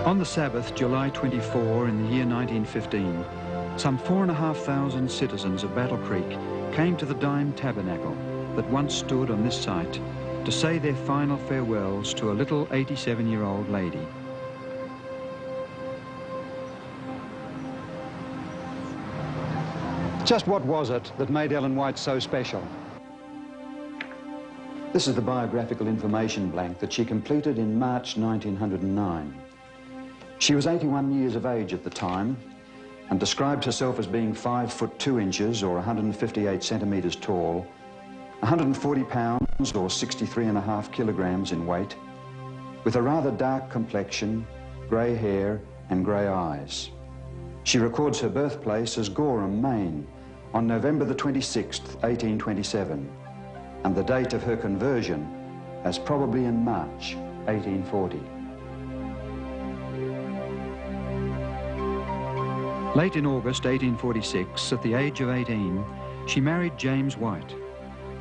On the Sabbath, July 24, in the year 1915, some 4,500 citizens of Battle Creek came to the Dime Tabernacle that once stood on this site to say their final farewells to a little 87-year-old lady. Just what was it that made Ellen White so special? This is the biographical information blank that she completed in March 1909. She was 81 years of age at the time and described herself as being 5 foot 2 inches or 158 centimetres tall, 140 pounds or 63.5 kilograms in weight, with a rather dark complexion, grey hair and grey eyes. She records her birthplace as Gorham, Maine, on November the 26th, 1827, and the date of her conversion as probably in March 1840. Late in August 1846, at the age of 18, she married James White.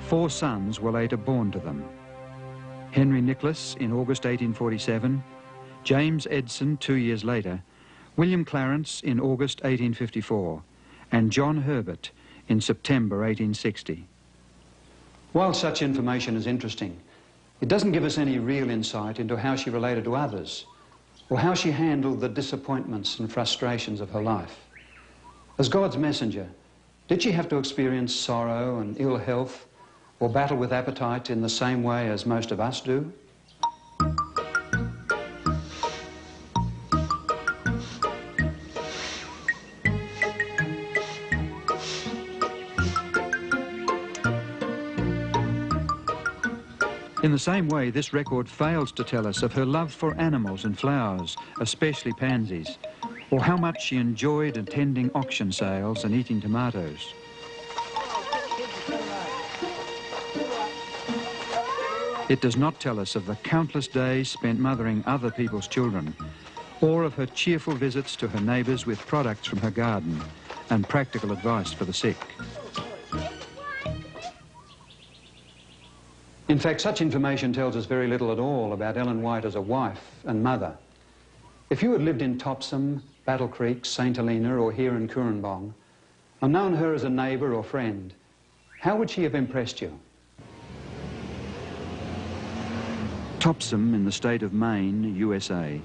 4 sons were later born to them. Henry Nicholas in August 1847, James Edson 2 years later, William Clarence in August 1854, and John Herbert in September 1860. While such information is interesting, it doesn't give us any real insight into how she related to others, or how she handled the disappointments and frustrations of her life. As God's messenger, did she have to experience sorrow and ill health, or battle with appetite in the same way as most of us do? In the same way, this record fails to tell us of her love for animals and flowers, especially pansies, or how much she enjoyed attending auction sales and eating tomatoes. It does not tell us of the countless days spent mothering other people's children, or of her cheerful visits to her neighbours with products from her garden and practical advice for the sick. In fact, such information tells us very little at all about Ellen White as a wife and mother. If you had lived in Topsom, Battle Creek, St. Helena, or here in Cooranbong, and known her as a neighbour or friend, how would she have impressed you? Topsom in the state of Maine, USA,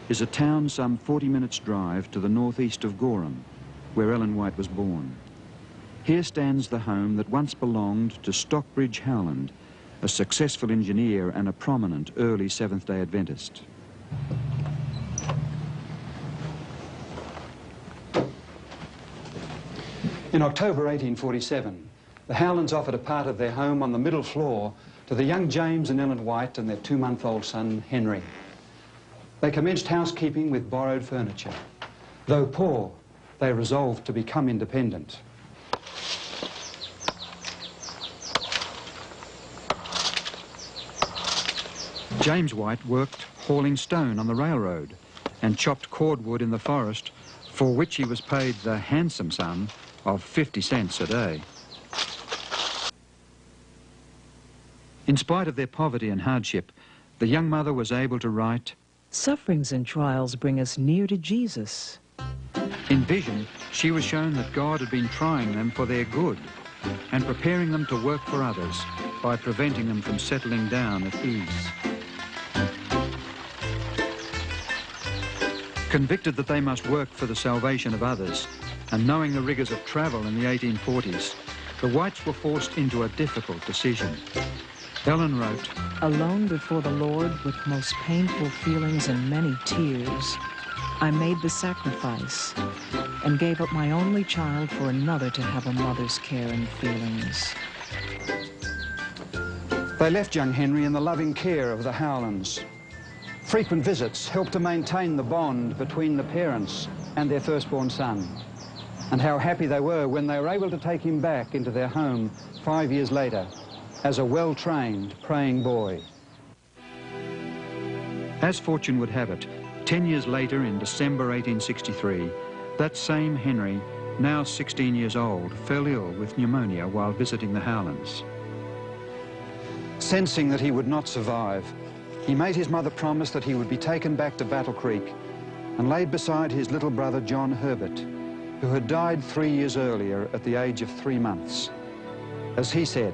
is a town some 40 minutes' drive to the northeast of Gorham, where Ellen White was born. Here stands the home that once belonged to Stockbridge Howland, a successful engineer and a prominent early Seventh-day Adventist. In October 1847, the Howlands offered a part of their home on the middle floor to the young James and Ellen White and their 2-month-old son, Henry. They commenced housekeeping with borrowed furniture. Though poor, they resolved to become independent. James White worked hauling stone on the railroad and chopped cordwood in the forest, for which he was paid the handsome sum of 50 cents a day. In spite of their poverty and hardship, the young mother was able to write, "Sufferings and trials bring us near to Jesus." In vision, she was shown that God had been trying them for their good and preparing them to work for others by preventing them from settling down at ease. Convicted that they must work for the salvation of others, and knowing the rigours of travel in the 1840s, the Whites were forced into a difficult decision. Ellen wrote, "Alone before the Lord with most painful feelings and many tears, I made the sacrifice and gave up my only child for another to have a mother's care and feelings." They left young Henry in the loving care of the Howlands. Frequent visits helped to maintain the bond between the parents and their firstborn son. And how happy they were when they were able to take him back into their home 5 years later as a well-trained praying boy. As fortune would have it, 10 years later in December 1863, that same Henry, now 16 years old, fell ill with pneumonia while visiting the Howlands. Sensing that he would not survive, he made his mother promise that he would be taken back to Battle Creek and laid beside his little brother John Herbert, who had died 3 years earlier at the age of 3 months. As he said,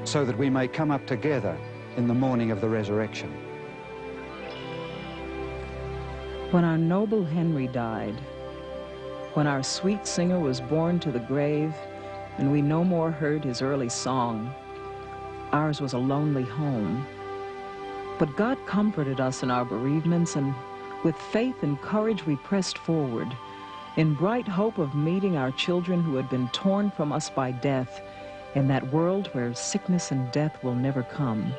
so that we may come up together in the morning of the resurrection. When our noble Henry died, when our sweet singer was borne to the grave, and we no more heard his early song, ours was a lonely home. But God comforted us in our bereavements, and with faith and courage we pressed forward, in bright hope of meeting our children who had been torn from us by death, in that world where sickness and death will never come.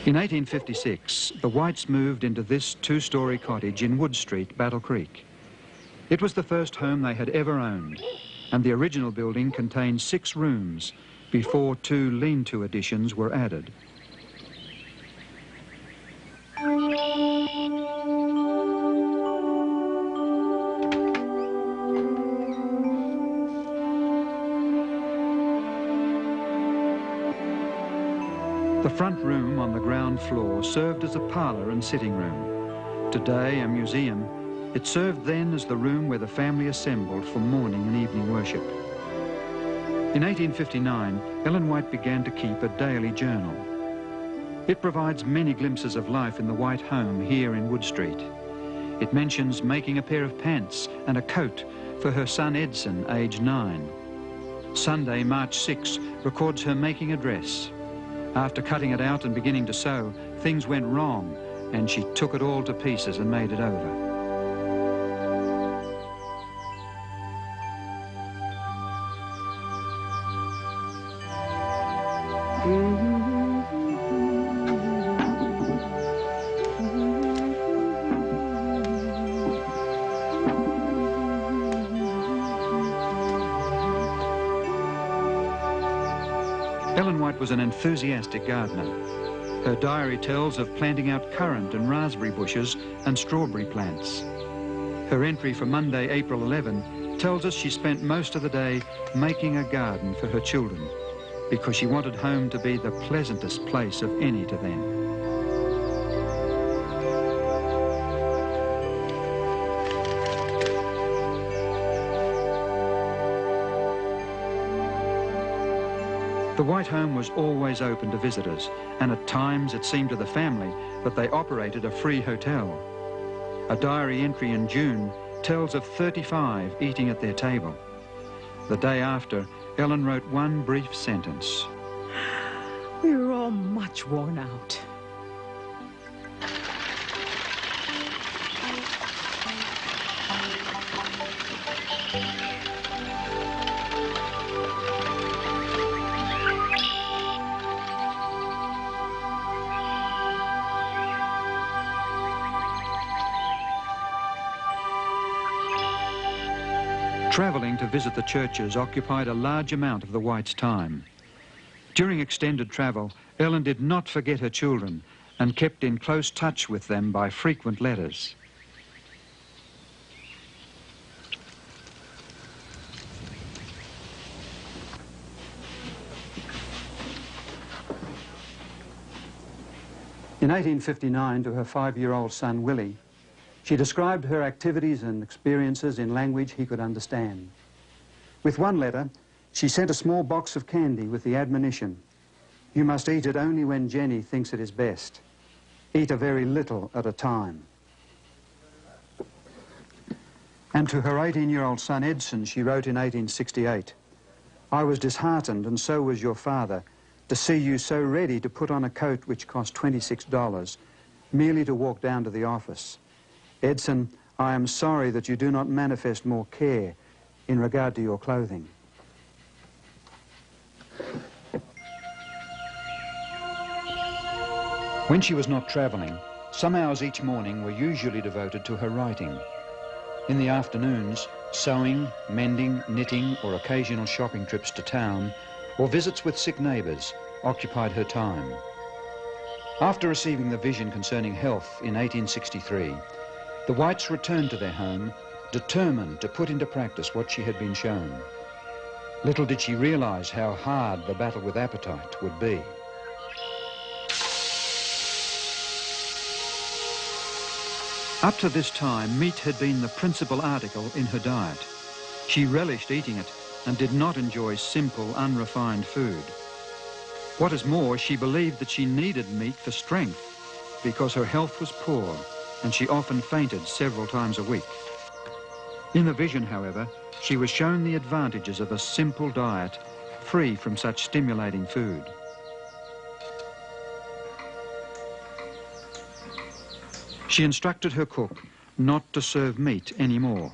In 1856, the Whites moved into this 2-story cottage in Wood Street, Battle Creek. It was the first home they had ever owned, and the original building contained 6 rooms before 2 lean-to additions were added. The front room on the ground floor served as a parlour and sitting room. Today a museum, it served then as the room where the family assembled for morning and evening worship. In 1859, Ellen White began to keep a daily journal. It provides many glimpses of life in the White home here in Wood Street. It mentions making a pair of pants and a coat for her son Edson, aged 9. Sunday, March 6, records her making a dress. After cutting it out and beginning to sew, things went wrong, and she took it all to pieces and made it over. Ellen White was an enthusiastic gardener. Her diary tells of planting out currant and raspberry bushes and strawberry plants. Her entry for Monday, April 11, tells us she spent most of the day making a garden for her children because she wanted home to be the pleasantest place of any to them. The White home was always open to visitors, and at times it seemed to the family that they operated a free hotel. A diary entry in June tells of 35 eating at their table. The day after, Ellen wrote one brief sentence. We were all much worn out. Travelling to visit the churches occupied a large amount of the Whites' time. During extended travel, Ellen did not forget her children and kept in close touch with them by frequent letters. In 1859, to her 5-year-old son, Willie, she described her activities and experiences in language he could understand. With one letter, she sent a small box of candy with the admonition, "You must eat it only when Jenny thinks it is best. Eat a very little at a time." And to her 18-year-old son, Edson, she wrote in 1868, "I was disheartened, and so was your father, to see you so ready to put on a coat which cost $26, merely to walk down to the office. Edson, I am sorry that you do not manifest more care in regard to your clothing." When she was not travelling, some hours each morning were usually devoted to her writing. In the afternoons, sewing, mending, knitting, or occasional shopping trips to town, or visits with sick neighbours occupied her time. After receiving the vision concerning health in 1863, the Whites returned to their home, determined to put into practice what she had been shown. Little did she realise how hard the battle with appetite would be. Up to this time, meat had been the principal article in her diet. She relished eating it and did not enjoy simple, unrefined food. What is more, she believed that she needed meat for strength because her health was poor and she often fainted several times a week. In the vision, however, she was shown the advantages of a simple diet free from such stimulating food. She instructed her cook not to serve meat anymore.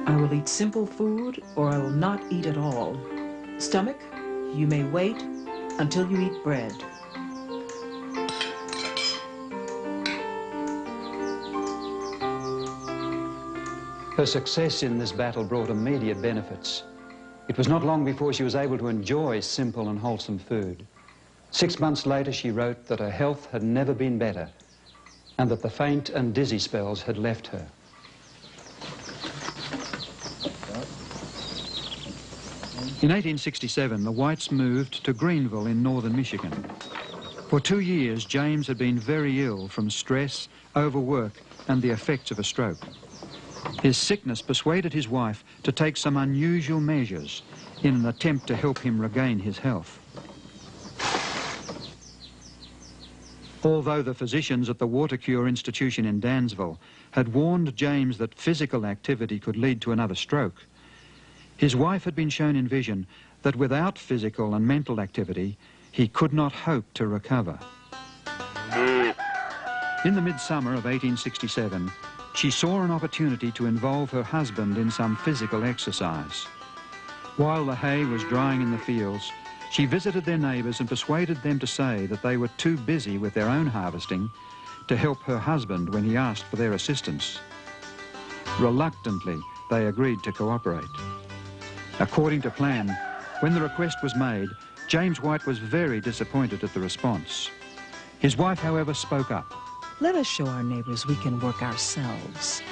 I will eat simple food, or I will not eat at all. Stomach, you may wait until you eat bread. Her success in this battle brought immediate benefits. It was not long before she was able to enjoy simple and wholesome food. 6 months later, she wrote that her health had never been better and that the faint and dizzy spells had left her. In 1867, the Whites moved to Greenville in northern Michigan. For 2 years, James had been very ill from stress, overwork, and the effects of a stroke. His sickness persuaded his wife to take some unusual measures in an attempt to help him regain his health. Although the physicians at the Water Cure Institution in Dansville had warned James that physical activity could lead to another stroke, his wife had been shown in vision that without physical and mental activity, he could not hope to recover. In the midsummer of 1867, she saw an opportunity to involve her husband in some physical exercise. While the hay was drying in the fields, she visited their neighbours and persuaded them to say that they were too busy with their own harvesting to help her husband when he asked for their assistance. Reluctantly, they agreed to cooperate. According to plan, when the request was made, James White was very disappointed at the response. His wife, however, spoke up. Let us show our neighbors we can work ourselves.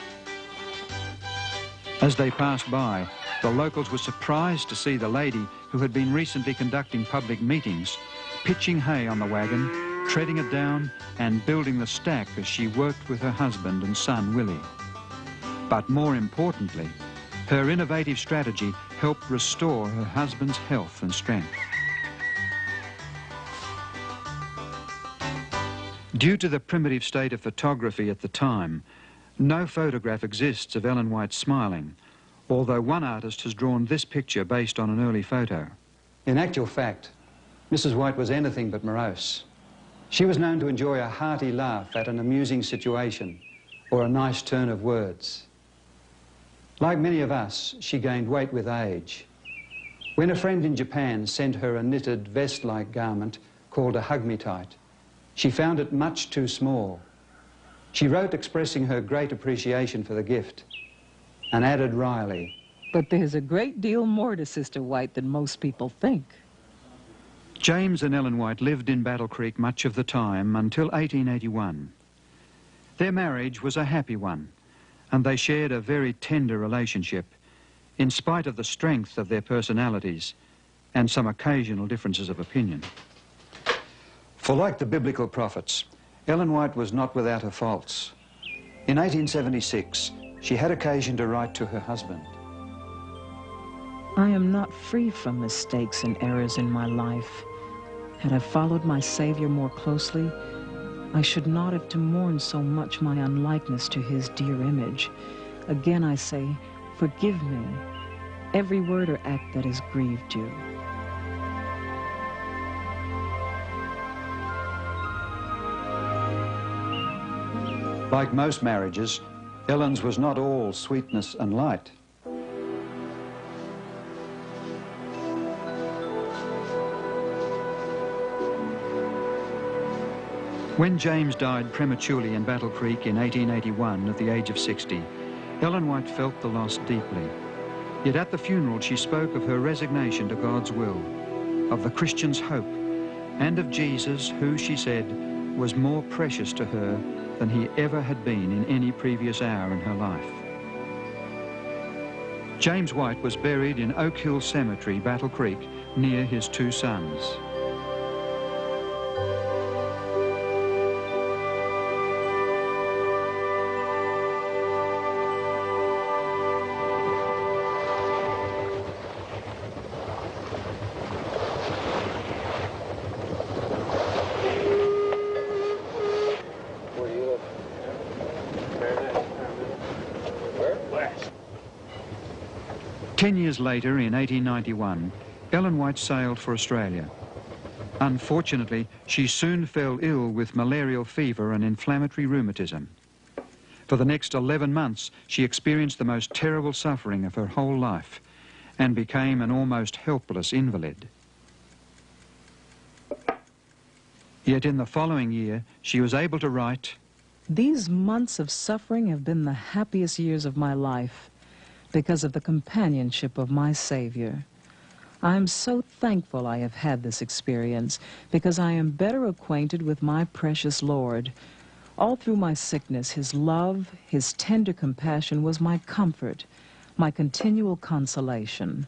As they passed by, the locals were surprised to see the lady who had been recently conducting public meetings, pitching hay on the wagon, treading it down, and building the stack as she worked with her husband and son, Willie. But more importantly, her innovative strategy helped restore her husband's health and strength. Due to the primitive state of photography at the time, no photograph exists of Ellen White smiling, although one artist has drawn this picture based on an early photo. In actual fact, Mrs. White was anything but morose. She was known to enjoy a hearty laugh at an amusing situation or a nice turn of words. Like many of us, she gained weight with age. When a friend in Japan sent her a knitted vest-like garment called a hug-me-tight, she found it much too small. She wrote expressing her great appreciation for the gift and added wryly, But there's a great deal more to Sister White than most people think. James and Ellen White lived in Battle Creek much of the time until 1881. Their marriage was a happy one, and they shared a very tender relationship, in spite of the strength of their personalities and some occasional differences of opinion. For like the biblical prophets, Ellen White was not without her faults. In 1876, she had occasion to write to her husband. I am not free from mistakes and errors in my life. Had I followed my Savior more closely, I should not have to mourn so much my unlikeness to his dear image. Again I say, forgive me every word or act that has grieved you. Like most marriages, Ellen's was not all sweetness and light. When James died prematurely in Battle Creek in 1881 at the age of 60, Ellen White felt the loss deeply. Yet at the funeral she spoke of her resignation to God's will, of the Christian's hope, and of Jesus who, she said, was more precious to her than he ever had been in any previous hour in her life. James White was buried in Oak Hill Cemetery, Battle Creek, near his two sons. Where do you live? Where? West. 10 years later, in 1891, Ellen White sailed for Australia. Unfortunately, she soon fell ill with malarial fever and inflammatory rheumatism. For the next 11 months, she experienced the most terrible suffering of her whole life and became an almost helpless invalid. Yet in the following year, she was able to write, These months of suffering have been the happiest years of my life because of the companionship of my Savior. I am so thankful I have had this experience because I am better acquainted with my precious Lord. All through my sickness, His love, His tender compassion was my comfort, my continual consolation.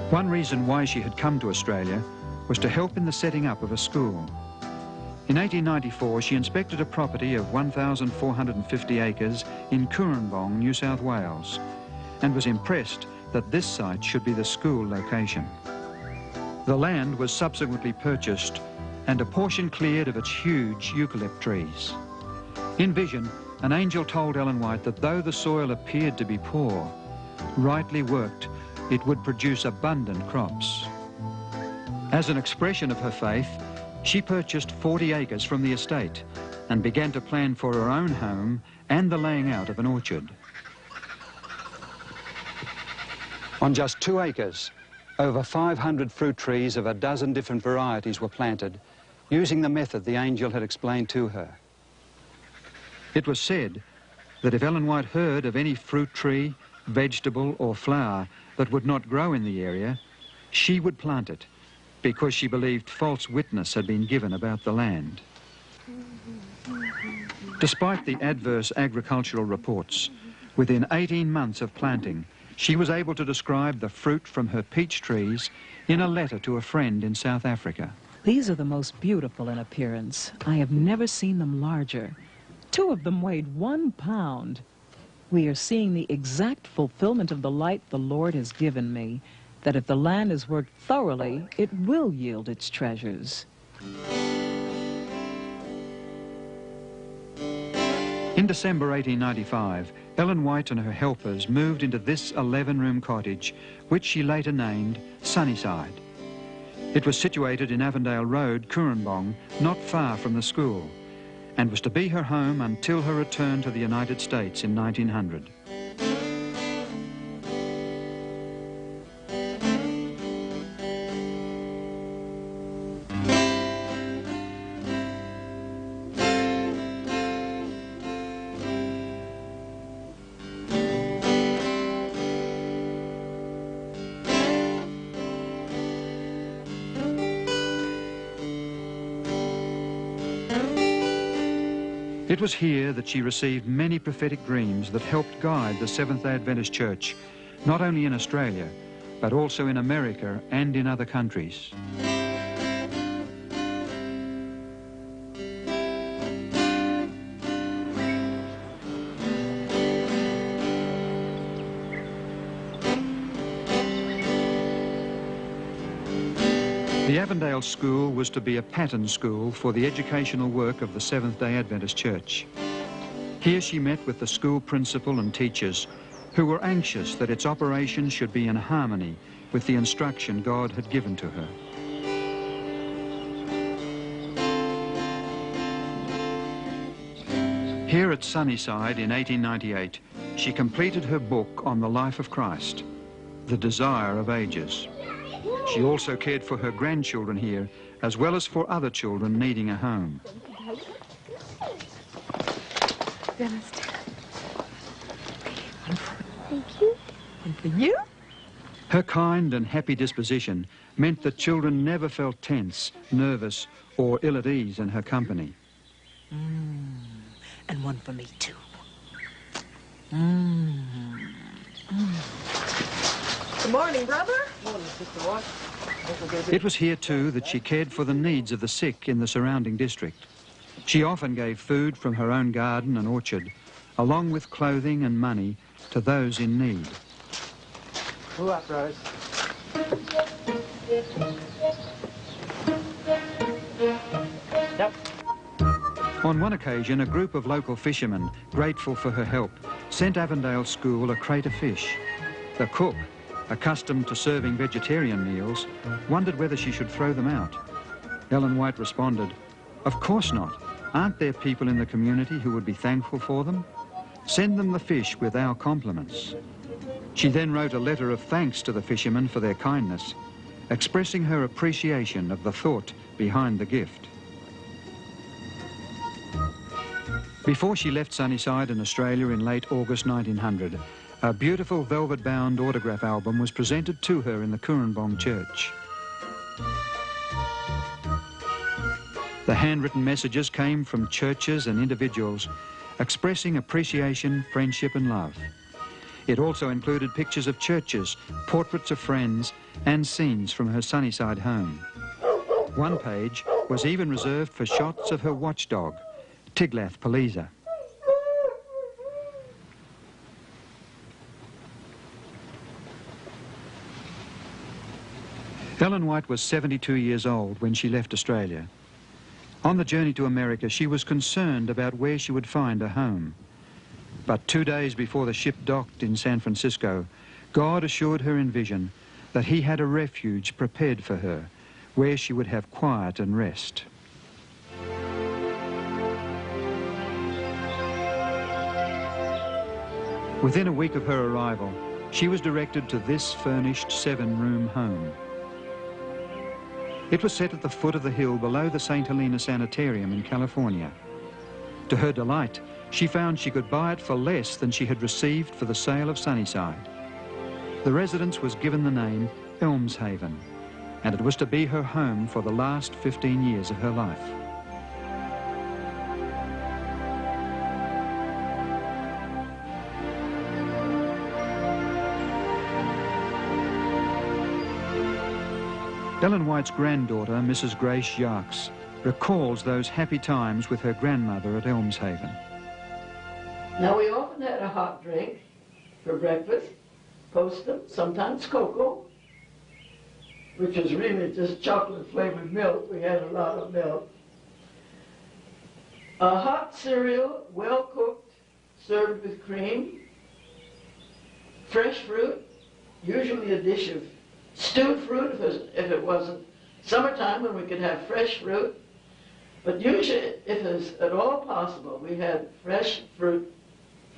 One reason why she had come to Australia was to help in the setting up of a school. In 1894, she inspected a property of 1,450 acres in Coorambong, New South Wales, and was impressed that this site should be the school location. The land was subsequently purchased and a portion cleared of its huge eucalypt trees. In vision, an angel told Ellen White that though the soil appeared to be poor, rightly worked, it would produce abundant crops. As an expression of her faith, she purchased 40 acres from the estate and began to plan for her own home and the laying out of an orchard. On just 2 acres, over 500 fruit trees of a dozen different varieties were planted, using the method the angel had explained to her. It was said that if Ellen White heard of any fruit tree, vegetable or flower that would not grow in the area, she would plant it, because she believed false witness had been given about the land. Despite the adverse agricultural reports, within 18 months of planting, she was able to describe the fruit from her peach trees in a letter to a friend in South Africa. These are the most beautiful in appearance. I have never seen them larger. 2 of them weighed 1 pound. We are seeing the exact fulfillment of the light the Lord has given me, that if the land is worked thoroughly, it will yield its treasures. In December 1895, Ellen White and her helpers moved into this 11-room cottage, which she later named Sunnyside. It was situated in Avondale Road, Coorambong, not far from the school, and was to be her home until her return to the United States in 1900. It was here that she received many prophetic dreams that helped guide the Seventh-day Adventist Church, not only in Australia, but also in America and in other countries. The Avondale School was to be a pattern school for the educational work of the Seventh-day Adventist Church. Here she met with the school principal and teachers who were anxious that its operation should be in harmony with the instruction God had given to her. Here at Sunnyside in 1898, she completed her book on the life of Christ, The Desire of Ages. She also cared for her grandchildren here, as well as for other children needing a home. Thank you. And for you? Her kind and happy disposition meant that children never felt tense, nervous, or ill at ease in her company. And one for me, too. Good morning, brother. Morning, Sister White. It was here, too, that she cared for the needs of the sick in the surrounding district. She often gave food from her own garden and orchard, along with clothing and money, to those in need. Who up, Rose? Yep. On one occasion, a group of local fishermen, grateful for her help, sent Avondale School a crate of fish. The cook, accustomed to serving vegetarian meals, wondered whether she should throw them out. Ellen White responded, "Of course not. Aren't there people in the community who would be thankful for them? Send them the fish with our compliments." She then wrote a letter of thanks to the fishermen for their kindness, expressing her appreciation of the thought behind the gift. Before she left Sunnyside in Australia in late August 1900, a beautiful velvet-bound autograph album was presented to her in the Kurenbong Church. The handwritten messages came from churches and individuals expressing appreciation, friendship and love. It also included pictures of churches, portraits of friends and scenes from her Sunnyside home. One page was even reserved for shots of her watchdog, Tiglath-Pileser. Ellen White was 72 years old when she left Australia. On the journey to America, she was concerned about where she would find a home. But 2 days before the ship docked in San Francisco, God assured her in vision that he had a refuge prepared for her, where she would have quiet and rest. Within a week of her arrival, she was directed to this furnished 7-room home. It was set at the foot of the hill below the St. Helena Sanitarium in California. To her delight, she found she could buy it for less than she had received for the sale of Sunnyside. The residence was given the name Elmshaven, and it was to be her home for the last 15 years of her life. Ellen White's granddaughter, Mrs. Grace Yarks, recalls those happy times with her grandmother at Elmshaven. Now, we often had a hot drink for breakfast, postum, sometimes cocoa, which was really just chocolate-flavored milk. We had a lot of milk. A hot cereal, well-cooked, served with cream. Fresh fruit, usually a dish of stewed fruit if it wasn't summertime when we could have fresh fruit. But usually, if it was at all possible, we had fresh fruit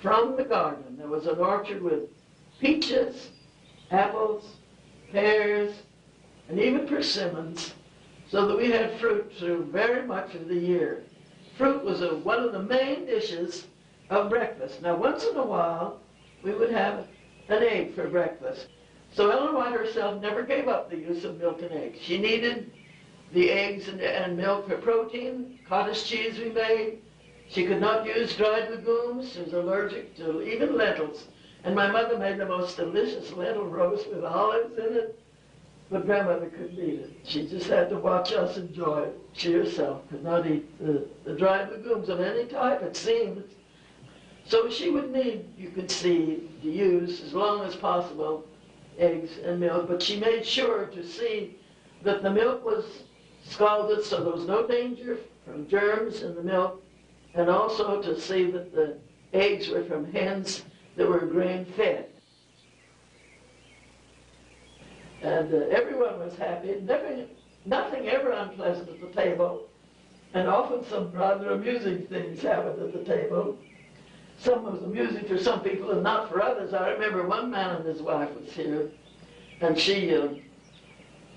from the garden. There was an orchard with peaches, apples, pears, and even persimmons, so that we had fruit through very much of the year. Fruit was one of the main dishes of breakfast. Now, once in a while, we would have an egg for breakfast. So Ellen White herself never gave up the use of milk and eggs. She needed the eggs and milk for protein, cottage cheese we made. She could not use dried legumes. She was allergic to even lentils. And my mother made the most delicious lentil roast with olives in it. But grandmother couldn't eat it. She just had to watch us enjoy it. She herself could not eat the dried legumes of any type, it seemed. So she would need, you could see, to use as long as possible eggs and milk, but she made sure to see that the milk was scalded so there was no danger from germs in the milk, and also to see that the eggs were from hens that were grain-fed. And everyone was happy. Nothing ever unpleasant at the table. And often some rather amusing things happened at the table. Some was amusing for some people and not for others. I remember one man and his wife was here, and she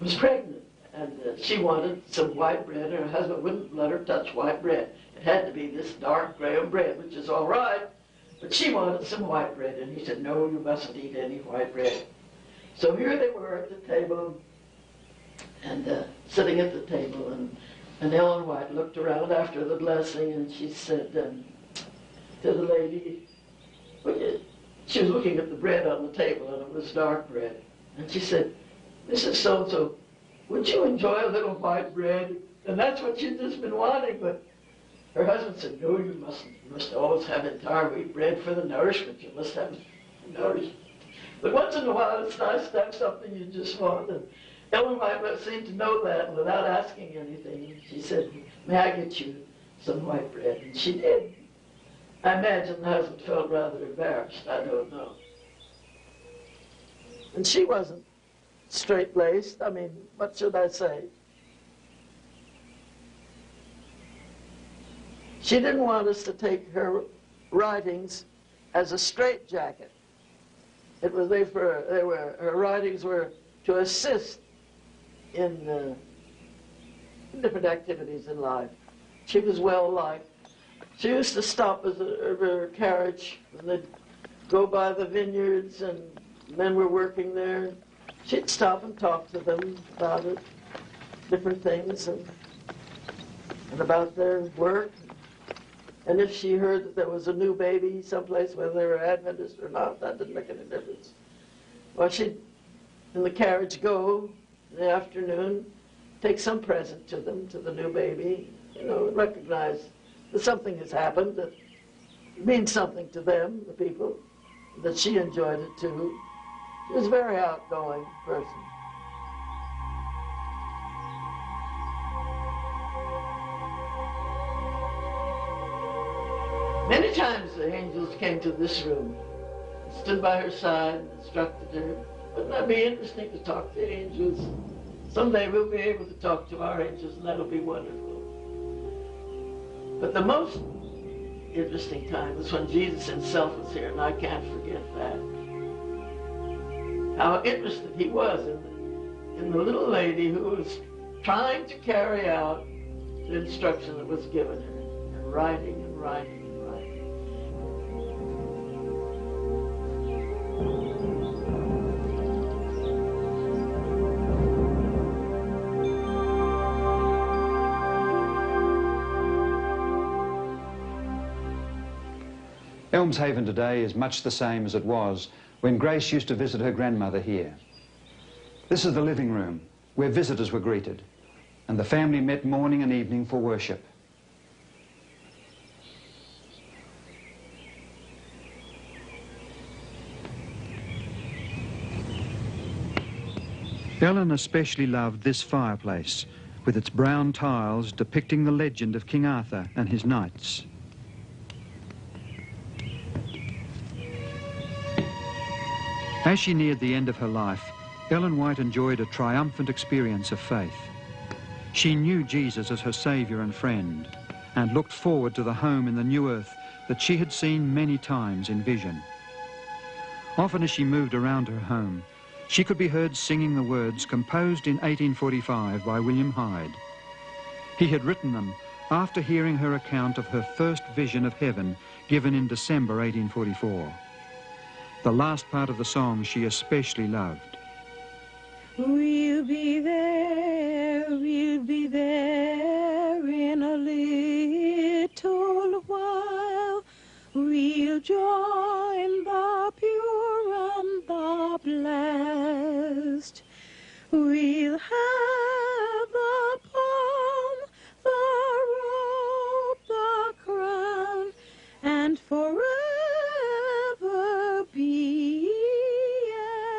was pregnant, and she wanted some white bread, and her husband wouldn't let her touch white bread. It had to be this dark graham bread, which is all right, but she wanted some white bread, and he said, no, you mustn't eat any white bread. So here they were at the table, and sitting at the table, and Ellen White looked around after the blessing, and she said to the lady, she was looking at the bread on the table, and it was dark bread, and she said, Mrs. So-and-so, would you enjoy a little white bread? And that's what she'd just been wanting, but her husband said, no, you mustn't. You must always have entire wheat bread for the nourishment. You must have nourishment. But once in a while, it's nice to have something you just want. And Ellen White seemed to know that, and without asking anything, she said, may I get you some white bread? And she did. I imagine the husband felt rather embarrassed. I don't know. And she wasn't straight-laced. I mean, what should I say? She didn't want us to take her writings as a straitjacket. It was her writings were to assist in different activities in life. She was well liked. She used to stop with her carriage when they'd go by the vineyards and men were working there. She'd stop and talk to them about it, different things, and about their work. And if she heard that there was a new baby someplace, whether they were Adventist or not, that didn't make any difference. Well, she'd, in the carriage, go in the afternoon, take some present to them, to the new baby, you know, recognize that something has happened that means something to them, the people, that she enjoyed it too. She was a very outgoing person. Many times the angels came to this room, stood by her side, instructed her. Wouldn't that be interesting to talk to angels? Someday we'll be able to talk to our angels, and that'll be wonderful. But the most interesting time was when Jesus himself was here, and I can't forget that. How interested he was in the little lady who was trying to carry out the instruction that was given her, and writing and writing. Elmshaven today is much the same as it was when Grace used to visit her grandmother here. This is the living room where visitors were greeted, and the family met morning and evening for worship. Ellen especially loved this fireplace, with its brown tiles depicting the legend of King Arthur and his knights. As she neared the end of her life, Ellen White enjoyed a triumphant experience of faith. She knew Jesus as her Saviour and friend, and looked forward to the home in the new earth that she had seen many times in vision. Often as she moved around her home, she could be heard singing the words composed in 1845 by William Hyde. He had written them after hearing her account of her first vision of heaven given in December 1844. The last part of the song she especially loved. We'll be there in a little while. We'll join the pure and the blessed. We'll have the palm, the robe, the crown, and forever be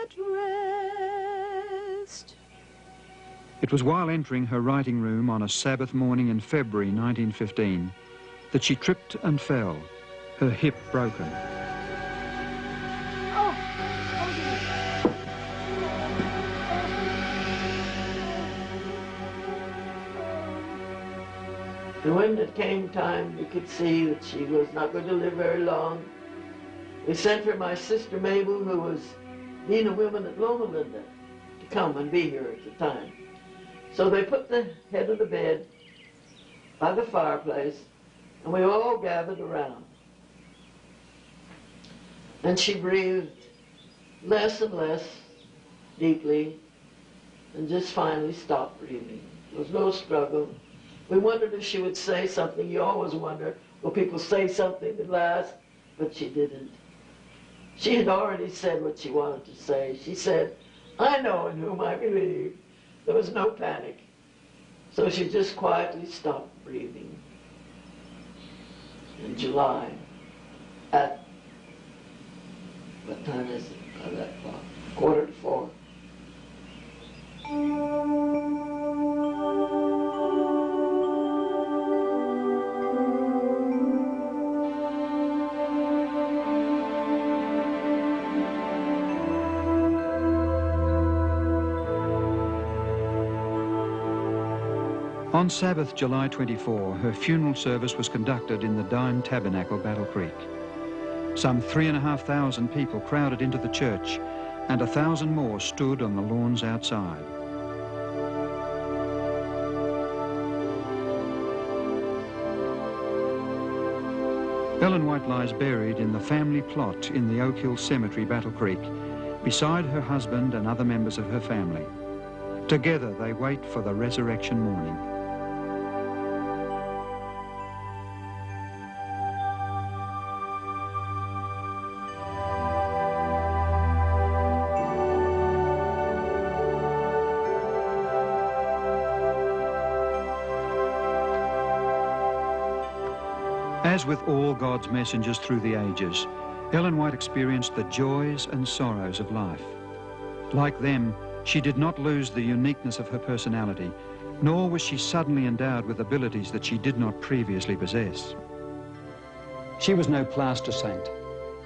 at rest. It was while entering her writing room on a Sabbath morning in February 1915 that she tripped and fell, her hip broken. And when it came time, we could see that she was not going to live very long. We sent for my sister Mabel, who was Dean of Women at Loma Linda, to come and be here at the time. So they put the head of the bed by the fireplace, and we all gathered around. And she breathed less and less deeply, and just finally stopped breathing. There was no struggle. We wondered if she would say something. You always wonder, will people say something at last? But she didn't. She had already said what she wanted to say. She said, "I know in whom I believe." There was no panic. So she just quietly stopped breathing. In July, at, what time is it by that clock? 3:45. On Sabbath, July 24, her funeral service was conducted in the Dime Tabernacle, Battle Creek. Some 3,500 people crowded into the church, and 1,000 more stood on the lawns outside. Ellen White lies buried in the family plot in the Oak Hill Cemetery, Battle Creek, beside her husband and other members of her family. Together they wait for the resurrection morning. As with all God's messengers through the ages, Ellen White experienced the joys and sorrows of life. Like them, she did not lose the uniqueness of her personality, nor was she suddenly endowed with abilities that she did not previously possess. She was no plaster saint,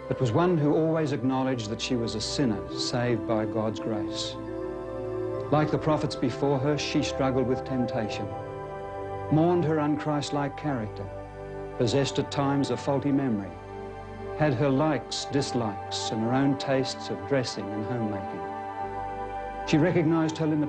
but was one who always acknowledged that she was a sinner saved by God's grace. Like the prophets before her, she struggled with temptation, mourned her unchristlike character, possessed at times a faulty memory, had her likes, dislikes, and her own tastes of dressing and homemaking. She recognized her limitations.